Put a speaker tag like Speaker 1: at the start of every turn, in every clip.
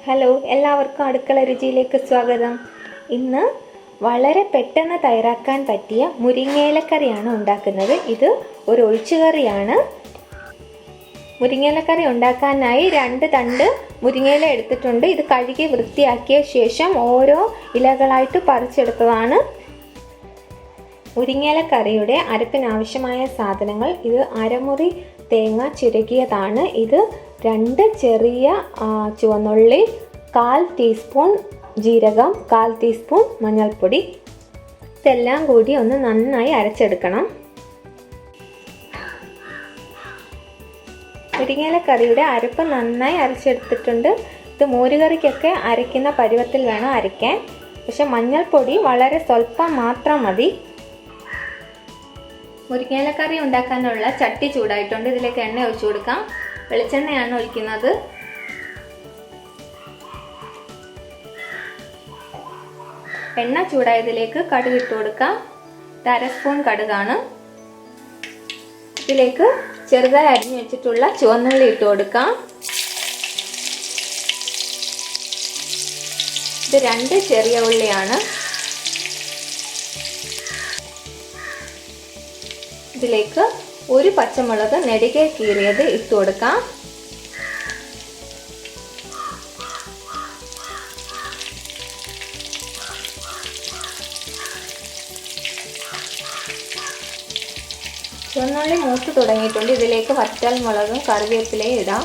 Speaker 1: Hello, എല്ലാവർക്കും അടുക്കള രുചിയിലേക്ക് സ്വാഗതം. ഇന്ന് വളരെ പെട്ടെന്ന് തയ്യാറാക്കാൻ പറ്റിയ മുരിങ്ങയിലക്കറിയാണ് ഉണ്ടാക്കുന്നത്. ഇത് ഒരു ഒഴിച്ചുകറിയാണ്. മുരിങ്ങയിലക്കറി ഉണ്ടാക്കാനായി 2 തണ്ട് മുരിങ്ങയില എടുത്തിട്ടുണ്ട്. ഇത് കഴുകി വൃത്തിയാക്കിയ ശേഷം ഓരോ ഇലകളായിട്ട് പറിച്ചെടുത്തതാണ്. മുരിങ്ങയിലക്കറിയുടെ അരപ്പിനാവശ്യമായ സാധനങ്ങൾ: ഇത് അരമുറി തേങ്ങ ചിരകിയതാണ്, ഇത് 2 ചെറിയ ചുവന്നുള്ളി, 1/4 ടീസ്പൂൺ ജീരകം, 1/4 ടീസ്പൂൺ മഞ്ഞൾപ്പൊടി. ഇതെല്ലാം കൂടി ഒന്ന് നന്നായി അരച്ചെടുക്കണം. മുരിങ്ങയിലക്കറിയുടെ അരപ്പ് നന്നായി അരച്ചെടുത്തിട്ടുണ്ട്. ഇത് മോരുകറിക്കൊക്കെ അരയ്ക്കുന്ന പരുവത്തിൽ വേണം അരയ്ക്കാൻ. പക്ഷെ മഞ്ഞൾപ്പൊടി വളരെ സ്വല്പം മാത്രം മതി. മുരിങ്ങയിലക്കറി ഉണ്ടാക്കാനുള്ള ചട്ടി ചൂടായിട്ടുണ്ട്. ഇതിലേക്ക് എണ്ണ ഒഴിച്ചു കൊടുക്കാം. വെളിച്ചെണ്ണയാണ് ഒഴിക്കുന്നത്. എണ്ണ ചൂടായതിലേക്ക് കടുക് ഇട്ട് കൊടുക്കാം. 1/2 സ്പൂൺ കടുകാണ്. ഇതിലേക്ക് ചെറുതായി അരിഞ്ഞു വെച്ചിട്ടുള്ള ചുവന്നുള്ളി ഇട്ട് കൊടുക്കാം. ഇത് 2 ചെറിയ ഉള്ളിയാണ്. ഇതിലേക്ക് 1 പച്ചമുളക് നെടുകെ കീറിയത് ഇട്ട് കൊടുക്കാം. ചുവന്നുള്ളി മൂത്ത് തുടങ്ങിയിട്ടുണ്ട്. ഇതിലേക്ക് വറ്റൽ മുളകും കറിവേപ്പിലയും ഇടാം.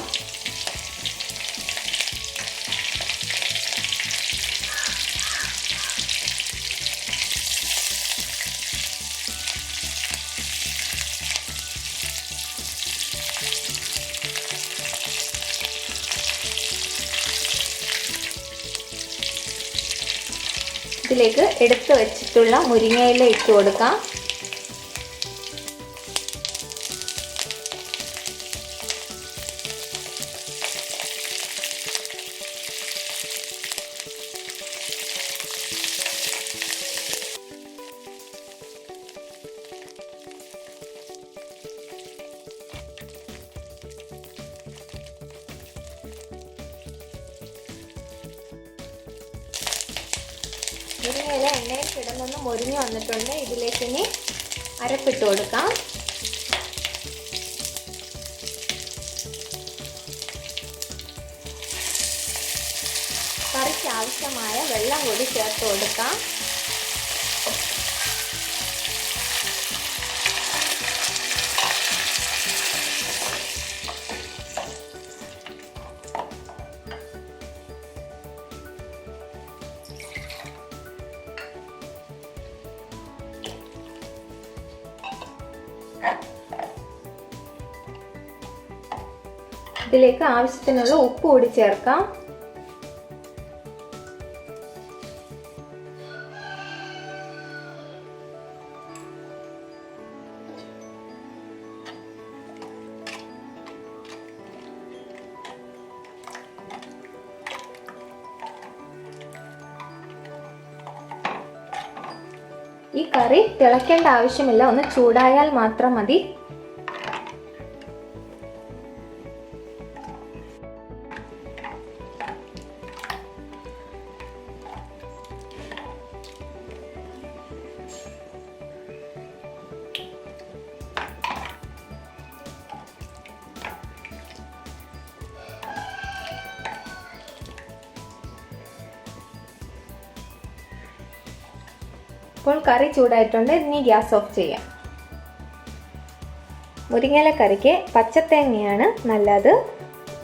Speaker 1: ഇതിലേക്ക് എടുത്തു വെച്ചിട്ടുള്ള മുരിങ്ങയില ഇട്ട് കൊടുക്കാം. മുരിങ്ങയില എണ്ണയിൽ കിടന്നൊന്ന് മുരിഞ്ഞ് വന്നിട്ടുണ്ട്. ഇതിലേക്ക് ഇനി അരപ്പിട്ട് കൊടുക്കാം. കറിക്ക് ആവശ്യമായ വെള്ളം കൂടി ചേർത്ത് കൊടുക്കാം. ഇതിലേക്ക് ആവശ്യത്തിനുള്ള ഉപ്പ് കൂടി ചേർക്കാം. ഈ കറി തിളയ്ക്കേണ്ട ആവശ്യമില്ല, ഒന്ന് ചൂടായാൽ മാത്രം മതി. ഇപ്പോൾ കറി ചൂടായിട്ടുണ്ട്. ഇനി ഗ്യാസ് ഓഫ് ചെയ്യാം. മുരിങ്ങയില കറിക്ക് പച്ചത്തേങ്ങയാണ് നല്ലത്.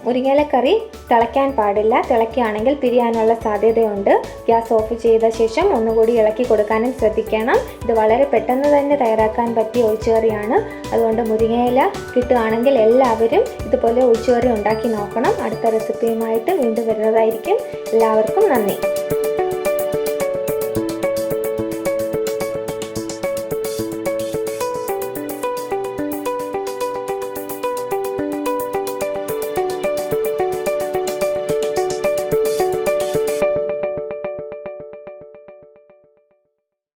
Speaker 1: മുരിങ്ങയില കറി തിളയ്ക്കാൻ പാടില്ല. തിളയ്ക്കുകയാണെങ്കിൽ പിരിയാനുള്ള സാധ്യതയുണ്ട്. ഗ്യാസ് ഓഫ് ചെയ്ത ശേഷം ഒന്നുകൂടി ഇളക്കി കൊടുക്കാനും ശ്രദ്ധിക്കണം. ഇത് വളരെ പെട്ടെന്ന് തന്നെ തയ്യാറാക്കാൻ പറ്റിയ ഒഴിച്ചുകറിയാണ്. അതുകൊണ്ട് മുരിങ്ങയില കിട്ടുകയാണെങ്കിൽ എല്ലാവരും ഇതുപോലെ ഒഴിച്ചുകറി ഉണ്ടാക്കി നോക്കണം. അടുത്ത റെസിപ്പിയുമായിട്ട് വീണ്ടും വരുന്നതായിരിക്കും. എല്ലാവർക്കും നന്ദി.